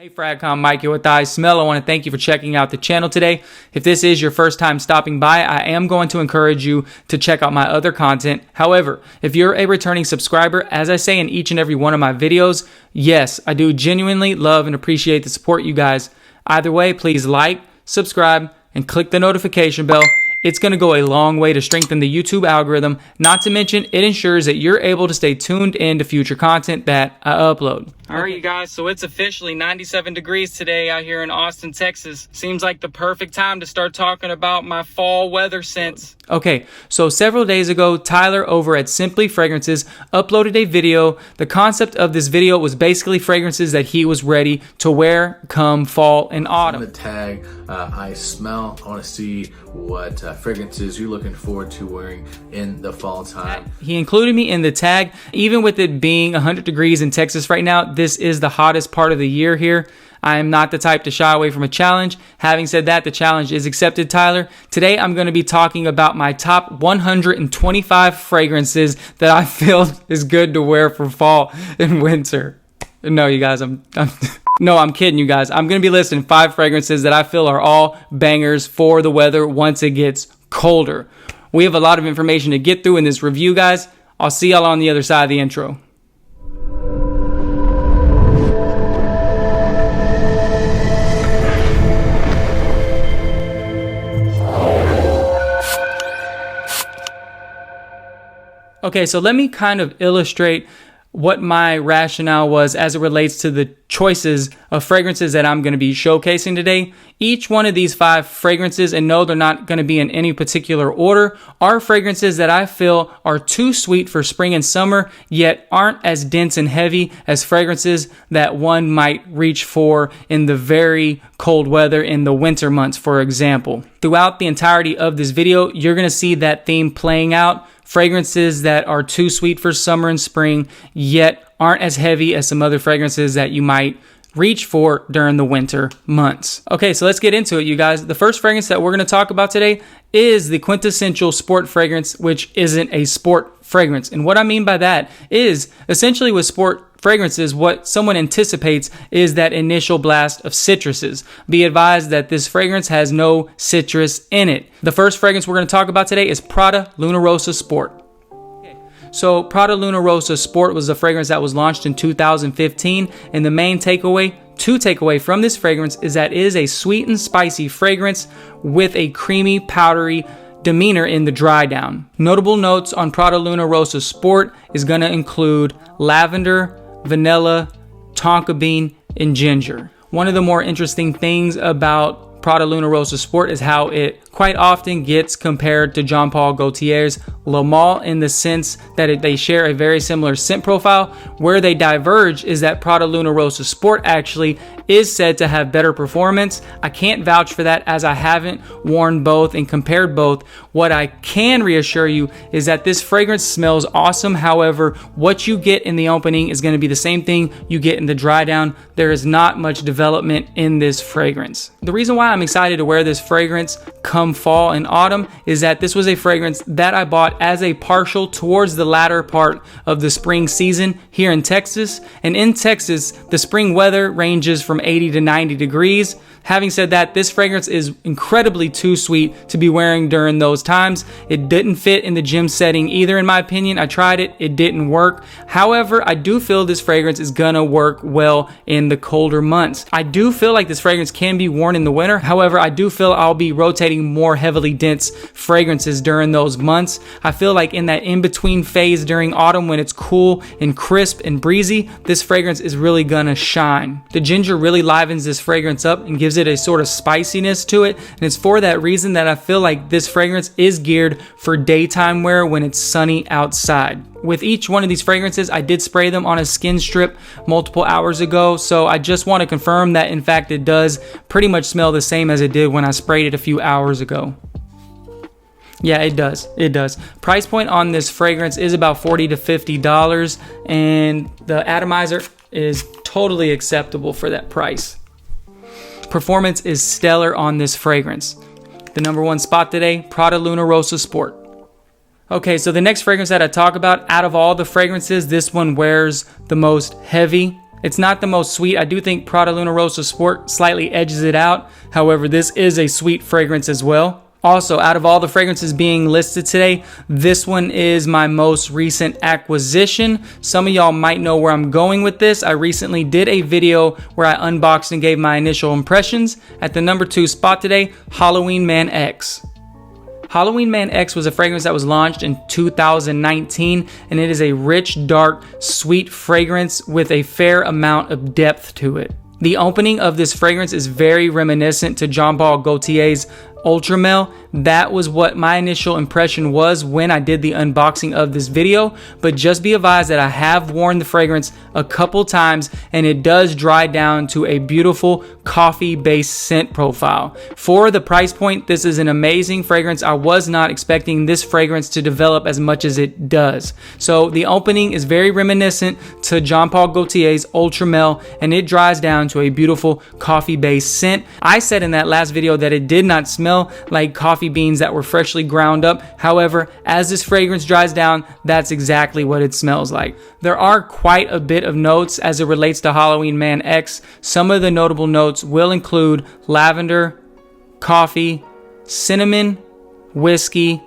Hey Fragcom, Mike here with iSMELL. I want to thank you for checking out the channel today. If this is your first time stopping by, I am going to encourage you to check out my other content. However, if you're a returning subscriber, as I say in each and every one of my videos, yes, I do genuinely love and appreciate the support, you guys. Either way, please like, subscribe, and click the notification bell. It's going to go a long way to strengthen the YouTube algorithm. Not to mention, it ensures that you're able to stay tuned in to future content that I upload. All right, you guys, so it's officially 97 degrees today out here in Austin, Texas. Seems like the perfect time to start talking about my fall weather scents. Okay, so several days ago, Tyler over at Simply Fragrances uploaded a video. The concept of this video was basically fragrances that he was ready to wear come fall and autumn. On the tag, iSMELL. I want to see what fragrances you're looking forward to wearing in the fall time. He included me in the tag. Even with it being 100 degrees in Texas right now, this is the hottest part of the year here. I am not the type to shy away from a challenge. Having said that, the challenge is accepted, Tyler. Today, I'm going to be talking about my top 125 fragrances that I feel is good to wear for fall and winter. No, you guys, I'm kidding, you guys. I'm going to be listing 5 fragrances that I feel are all bangers for the weather once it gets colder. We have a lot of information to get through in this review, guys. I'll see y'all on the other side of the intro. Okay, so let me kind of illustrate what my rationale was as it relates to the choices of fragrances that I'm going to be showcasing today. Each one of these 5 fragrances, and no, they're not going to be in any particular order, are fragrances that I feel are too sweet for spring and summer, yet aren't as dense and heavy as fragrances that one might reach for in the very cold weather in the winter months, for example. Throughout the entirety of this video, you're going to see that theme playing out. Fragrances that are too sweet for summer and spring, yet aren't as heavy as some other fragrances that you might reach for during the winter months. Okay, so let's get into it, you guys. The first fragrance that we're going to talk about today is the quintessential sport fragrance, which isn't a sport fragrance. And what I mean by that is essentially with sport fragrances, what someone anticipates is that initial blast of citruses. Be advised that this fragrance has no citrus in it. The first fragrance we're going to talk about today is Prada Luna Rossa Sport. So Prada Luna Rossa Sport was a fragrance that was launched in 2015, and the main takeaway from this fragrance is that it is a sweet and spicy fragrance with a creamy, powdery demeanor in the Drydown. Notable notes on Prada Luna Rossa Sport is going to include lavender, vanilla, tonka bean, and ginger. One of the more interesting things about Prada Luna Rossa Sport is how it quite often gets compared to Jean Paul Gaultier's Le Male in the sense that they share a very similar scent profile. Where they diverge is that Prada Luna Rossa Sport actually is said to have better performance. I can't vouch for that as I haven't worn both and compared both. What I can reassure you is that this fragrance smells awesome. However, what you get in the opening is going to be the same thing you get in the dry down. There is not much development in this fragrance. The reason why I'm excited to wear this fragrance come fall and autumn is that this was a fragrance that I bought as a partial towards the latter part of the spring season here in Texas. And in Texas, the spring weather ranges from 80 to 90 degrees. Having said that, this fragrance is incredibly too sweet to be wearing during those times. It didn't fit in the gym setting either, in my opinion. I tried it, it didn't work. However, I do feel this fragrance is gonna work well in the colder months. I do feel like this fragrance can be worn in the winter. However, I do feel I'll be rotating more heavily dense fragrances during those months. I feel like in that in-between phase during autumn when it's cool and crisp and breezy, this fragrance is really gonna shine. The ginger really livens this fragrance up and gives it a sort of spiciness to it, and it's for that reason that I feel like this fragrance is geared for daytime wear when it's sunny outside. With each one of these fragrances, I did spray them on a skin strip multiple hours ago, so I just want to confirm that in fact it does pretty much smell the same as it did when I sprayed it a few hours ago. Yeah, it does. It does. Price point on this fragrance is about $40 to $50, and the atomizer is totally acceptable for that price. Performance is stellar on this fragrance. The number 1 spot today, Prada Luna Rossa Sport. Okay, so the next fragrance that I talk about, out of all the fragrances, this one wears the most heavy It's not the most sweet. I do think Prada Luna Rosa Sport slightly edges it out. However, this is a sweet fragrance as well. Also, out of all the fragrances being listed today, this one is my most recent acquisition. Some of y'all might know where I'm going with this. I recently did a video where I unboxed and gave my initial impressions. At the number 2 spot today, Halloween Man X. Halloween Man X was a fragrance that was launched in 2019, and it is a rich, dark, sweet fragrance with a fair amount of depth to it. The opening of this fragrance is very reminiscent to Jean Paul Gaultier's Ultramel. That was what my initial impression was when I did the unboxing of this video, but just be advised that I have worn the fragrance a couple times and it does dry down to a beautiful coffee based scent profile. For the price point, this is an amazing fragrance. I was not expecting this fragrance to develop as much as it does. So the opening is very reminiscent to Jean Paul Gaultier's Ultramel, and it dries down to a beautiful coffee based scent. I said in that last video that it did not smell like coffee beans that were freshly ground up. However, as this fragrance dries down, that's exactly what it smells like. There are quite a bit of notes as it relates to Halloween Man X. Some of the notable notes will include lavender, coffee, cinnamon, whiskey,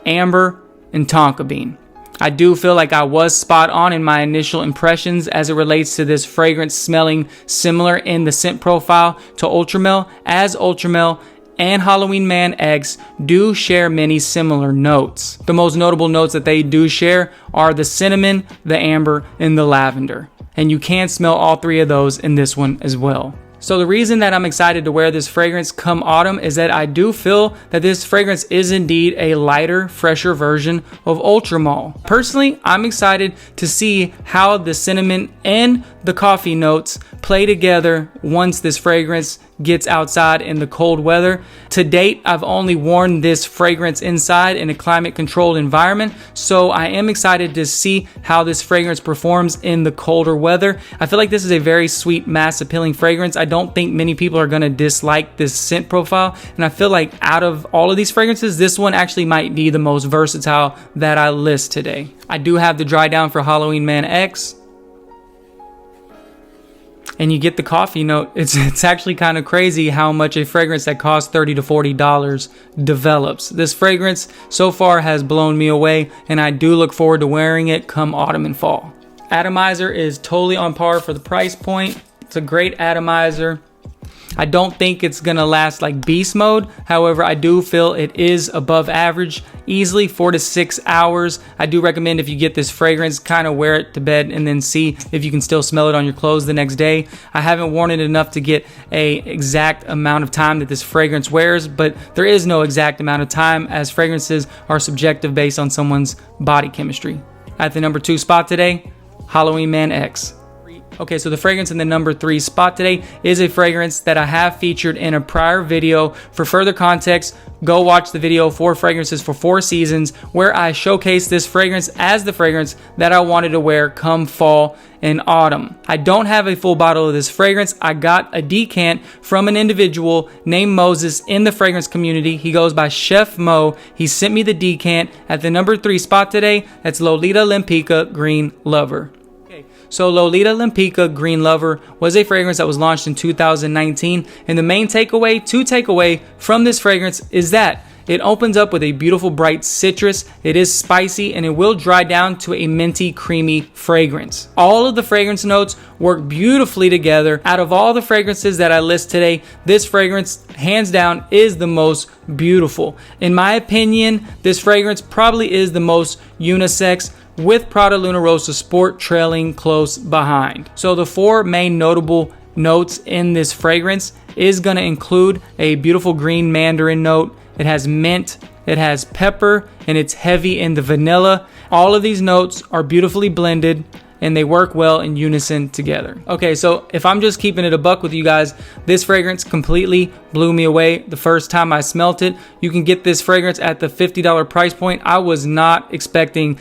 amber, and tonka bean. I do feel like I was spot on in my initial impressions as it relates to this fragrance smelling similar in the scent profile to Ultramel, as Ultramel and Halloween Man X do share many similar notes. The most notable notes that they do share are the cinnamon, the amber, and the lavender. And you can smell all three of those in this one as well. So the reason that I'm excited to wear this fragrance come autumn is that I do feel that this fragrance is indeed a lighter, fresher version of Ultramel. Personally, I'm excited to see how the cinnamon and the coffee notes play together once this fragrance gets outside in the cold weather. To date, I've only worn this fragrance inside in a climate controlled environment, so I am excited to see how this fragrance performs in the colder weather. I feel like this is a very sweet, mass appealing fragrance. I don't think many people are going to dislike this scent profile, and I feel like out of all of these fragrances, this one actually might be the most versatile that I list today. I do have the Drydown for Halloween Man X, and you get the coffee note. It's actually kind of crazy how much a fragrance that costs $30 to $40 develops. This fragrance so far has blown me away, and I do look forward to wearing it come autumn and fall. Atomizer is totally on par for the price point. It's a great atomizer. I don't think it's gonna last like beast mode. However, I do feel it is above average, easily 4 to 6 hours. I do recommend if you get this fragrance, kind of wear it to bed and then see if you can still smell it on your clothes the next day. I haven't worn it enough to get a exact amount of time that this fragrance wears, but there is no exact amount of time as fragrances are subjective based on someone's body chemistry. At the number 2 spot today, Halloween Man X. Okay, so the fragrance in the number 3 spot today is a fragrance that I have featured in a prior video. For further context, go watch the video 4 fragrances for 4 seasons where I showcase this fragrance as the fragrance that I wanted to wear come fall and autumn. I don't have a full bottle of this fragrance. I got a decant from an individual named Moses in the fragrance community. He goes by Chef Mo. He sent me the decant. At the number 3 spot today, that's Lolita Limpica Green Lover. So Lolita Limpica Green Lover was a fragrance that was launched in 2019, and the main takeaway from this fragrance is that it opens up with a beautiful bright citrus. It is spicy and it will dry down to a minty, creamy fragrance. All of the fragrance notes work beautifully together. Out of all the fragrances that I list today, this fragrance, hands down, is the most beautiful. In my opinion, this fragrance probably is the most unisex, with Prada Luna Rosa Sport trailing close behind. So the 4 main notable notes in this fragrance is going to include a beautiful green mandarin note. It has mint, it has pepper, and it's heavy in the vanilla. All of these notes are beautifully blended and they work well in unison together. Okay, so if I'm just keeping it a buck with you guys, this fragrance completely blew me away the first time I smelt it. You can get this fragrance at the $50 price point. I was not expecting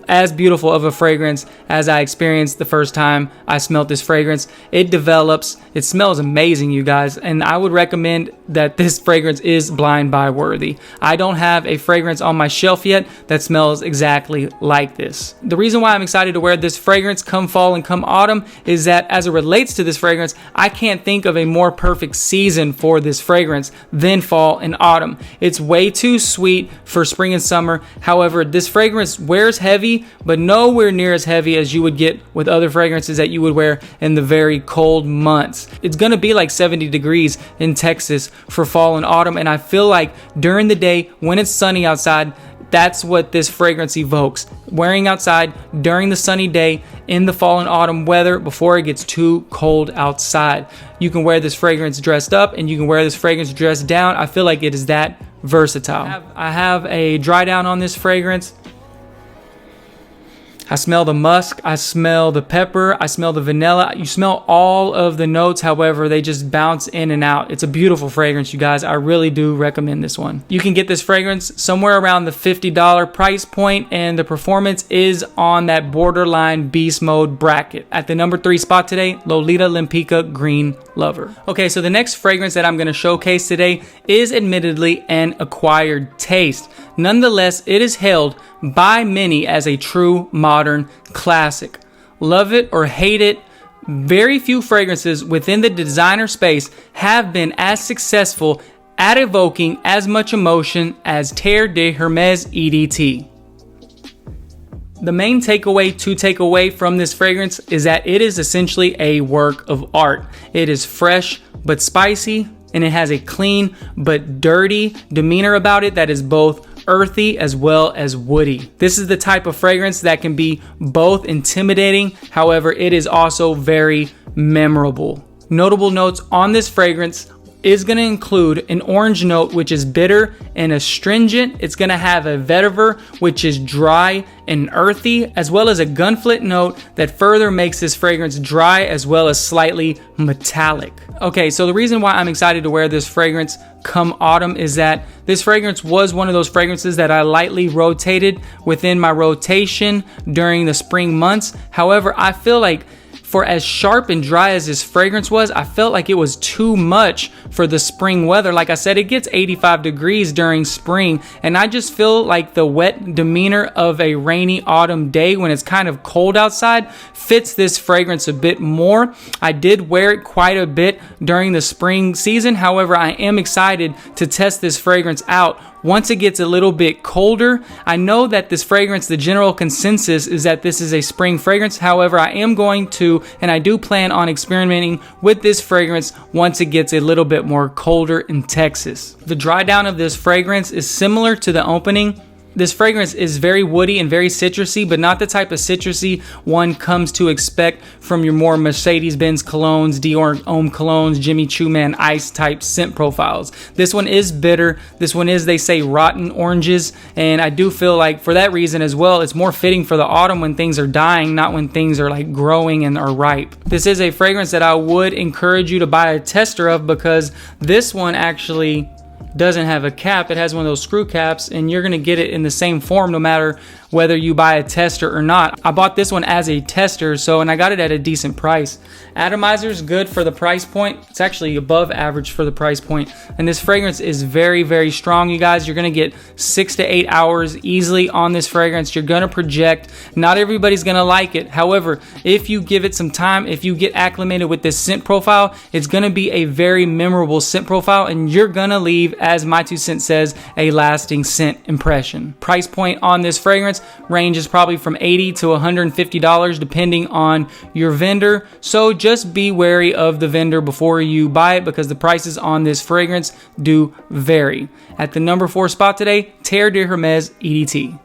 as beautiful of a fragrance as I experienced the first time I smelled this fragrance. It develops, it smells amazing, you guys, and I would recommend that this fragrance is blind buy worthy. I don't have a fragrance on my shelf yet that smells exactly like this. The reason why I'm excited to wear this fragrance come fall and come autumn is that as it relates to this fragrance, I can't think of a more perfect season for this fragrance than fall and autumn. It's way too sweet for spring and summer. However, this fragrance wears heavy, but nowhere near as heavy as you would get with other fragrances that you would wear in the very cold months. It's gonna be like 70 degrees in Texas for fall and autumn, and I feel like during the day when it's sunny outside, that's what this fragrance evokes. Wearing outside during the sunny day in the fall and autumn weather before it gets too cold outside. You can wear this fragrance dressed up and you can wear this fragrance dressed down. I feel like it is that versatile. I have a Drydown on this fragrance. I smell the musk, I smell the pepper, I smell the vanilla. You smell all of the notes, however, they just bounce in and out. It's a beautiful fragrance, you guys. I really do recommend this one. You can get this fragrance somewhere around the $50 price point, and the performance is on that borderline beast mode bracket. At the number 3 spot today, Lolita Limpica Green Lover. Okay, so the next fragrance that I'm going to showcase today is admittedly an acquired taste. Nonetheless, it is hailed by many as a true modern classic. Love it or hate it, very few fragrances within the designer space have been as successful at evoking as much emotion as Terre de Hermes EDT. The main takeaway to take away from this fragrance is that it is essentially a work of art. It is fresh but spicy, and it has a clean but dirty demeanor about it that is both earthy as well as woody. This is the type of fragrance that can be both intimidating, however, it is also very memorable. Notable notes on this fragrance is going to include an orange note, which is bitter and astringent. It's going to have a vetiver, which is dry and earthy, as well as a gunflint note that further makes this fragrance dry as well as slightly metallic. Okay, so the reason why I'm excited to wear this fragrance come autumn is that this fragrance was one of those fragrances that I lightly rotated within my rotation during the spring months. However, I feel like for as sharp and dry as this fragrance was, I felt like it was too much for the spring weather. Like I said, it gets 85 degrees during spring, and I just feel like the wet demeanor of a rainy autumn day when it's kind of cold outside fits this fragrance a bit more. I did wear it quite a bit during the spring season. However, I am excited to test this fragrance out once it gets a little bit colder. I know that this fragrance, the general consensus is that this is a spring fragrance. However, I am going to, and I do plan on experimenting with this fragrance once it gets a little bit more colder in Texas. The dry down of this fragrance is similar to the opening. This fragrance is very woody and very citrusy, but not the type of citrusy one comes to expect from your more Mercedes-Benz colognes, Dior Homme colognes, Jimmy Choo Man Ice type scent profiles. This one is bitter. This one is, they say, rotten oranges, and I do feel like for that reason as well, it's more fitting for the autumn when things are dying, not when things are like growing and are ripe. This is a fragrance that I would encourage you to buy a tester of, because this one actually doesn't have a cap. It has one of those screw caps, and you're going to get it in the same form no matter whether you buy a tester or not. I bought this one as a tester, and I got it at a decent price. Atomizer is good for the price point. It's actually above average for the price point, and this fragrance is very, very strong, you guys. You're going to get 6 to 8 hours easily on this fragrance. You're going to project. Not everybody's going to like it. However, if you give it some time, if you get acclimated with this scent profile, it's going to be a very memorable scent profile, and you're going to leave, as my 2 cents says, a lasting scent impression. Price point on this fragrance ranges probably from $80 to $150 depending on your vendor. So just be wary of the vendor before you buy it, because the prices on this fragrance do vary. At the number 4 spot today, Terre de Hermes EDT.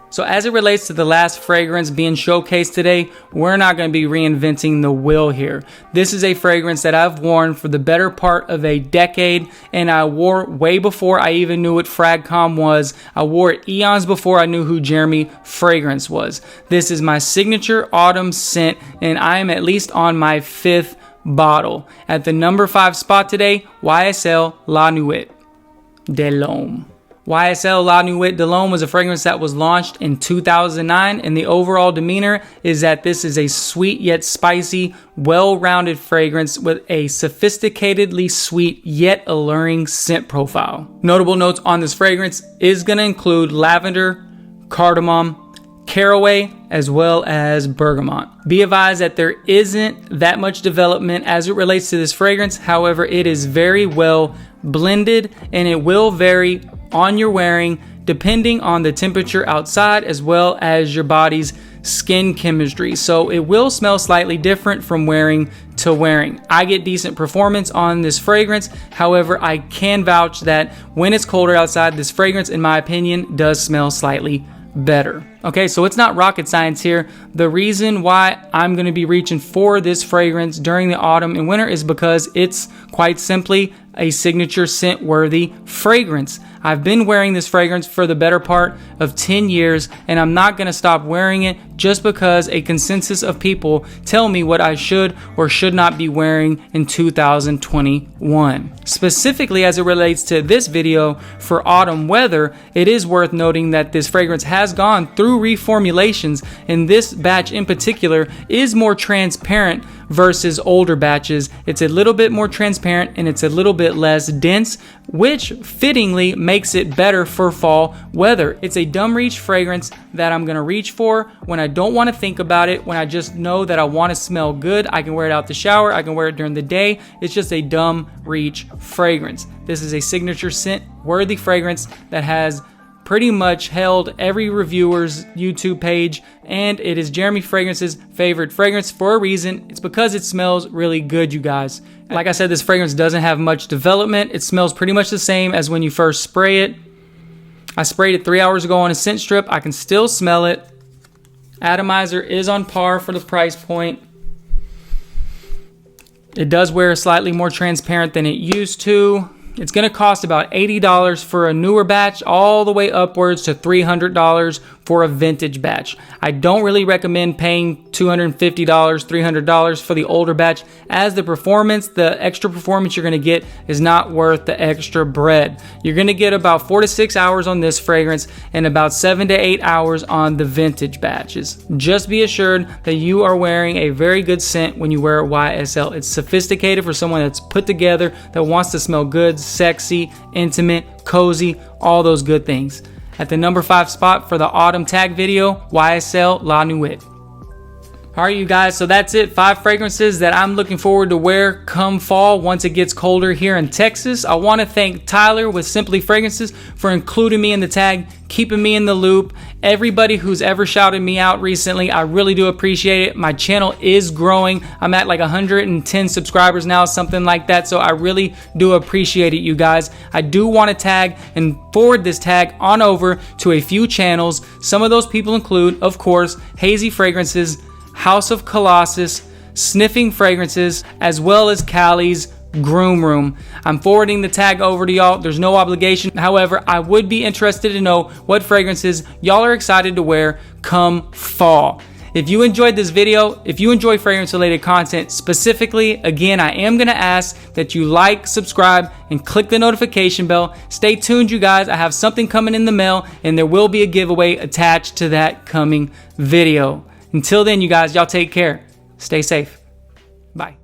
So as it relates to the last fragrance being showcased today, we're not going to be reinventing the wheel here. This is a fragrance that I've worn for the better part of a decade, and I wore way before I even knew what Fragcom was. I wore it eons before I knew who Jeremy Fragrance was. This is my signature autumn scent, and I am at least on my 5th bottle. At the number 5 spot today, YSL La Nuit de l'Homme. YSL La Nuit de l'Homme was a fragrance that was launched in 2009, and the overall demeanor is that this is a sweet yet spicy, well-rounded fragrance with a sophisticatedly sweet yet alluring scent profile. Notable notes on this fragrance is going to include lavender, cardamom, caraway, as well as bergamot. Be advised that there isn't that much development as it relates to this fragrance. However, it is very well blended, and it will vary on your wearing depending on the temperature outside as well as your body's skin chemistry. So it will smell slightly different from wearing to wearing. I get decent performance on this fragrance. However, I can vouch that when it's colder outside, this fragrance, in my opinion, does smell slightly better. Okay, so it's not rocket science here. The reason why I'm going to be reaching for this fragrance during the autumn and winter is because it's quite simply a signature scent worthy fragrance. I've been wearing this fragrance for the better part of 10 years, and I'm not going to stop wearing it just because a consensus of people tell me what I should or should not be wearing in 2021. Specifically as it relates to this video for autumn weather, it is worth noting that this fragrance has gone through reformulations, and this batch in particular is more transparent versus older batches. It's a little bit more transparent and it's a little bit less dense, which fittingly makes it better for fall weather. It's a dumb reach fragrance that I'm gonna reach for when I don't want to think about it, when I just know that I want to smell good. I can wear it out the shower, I can wear it during the day. It's just a dumb reach fragrance. This is a signature scent worthy fragrance that has pretty much held every reviewer's YouTube page, and it is Jeremy Fragrance's favorite fragrance for a reason. It's because it smells really good, you guys. Like I said, this fragrance doesn't have much development. It smells pretty much the same as when you first spray it. I sprayed it 3 hours ago on a scent strip. I can still smell it. Atomizer is on par for the price point. It does wear slightly more transparent than it used to. It's going to cost about $80 for a newer batch, all the way upwards to $300 for a vintage batch. I don't really recommend paying $250, $300 for the older batch, as the performance, the extra performance you're going to get is not worth the extra bread. You're going to get about 4 to 6 hours on this fragrance and about 7 to 8 hours on the vintage batches. Just be assured that you are wearing a very good scent when you wear YSL. It's sophisticated for someone that's put together, that wants to smell good, sexy, intimate, cozy, all those good things. At the number 5 spot for the autumn tag video, YSL La Nuit. Alright, you guys, so that's it. 5 fragrances that I'm looking forward to wear come fall once it gets colder here in Texas. I want to thank Tyler with Simply Fragrances for including me in the tag, keeping me in the loop. Everybody who's ever shouted me out recently, I really do appreciate it. My channel is growing. I'm at like 110 subscribers now, something like that. So I really do appreciate it, you guys. I do want to tag and forward this tag on over to a few channels. Some of those people include, of course, Hazy Fragrances, House of Colossus, Sniffing Fragrances, as well as Callie's Groom Room. I'm forwarding the tag over to y'all. There's no obligation. However, I would be interested to know what fragrances y'all are excited to wear come fall. If you enjoyed this video, if you enjoy fragrance related content specifically, again, I am going to ask that you like, subscribe, and click the notification bell. Stay tuned, you guys. I have something coming in the mail, and there will be a giveaway attached to that coming video. Until then, you guys, y'all take care. Stay safe. Bye.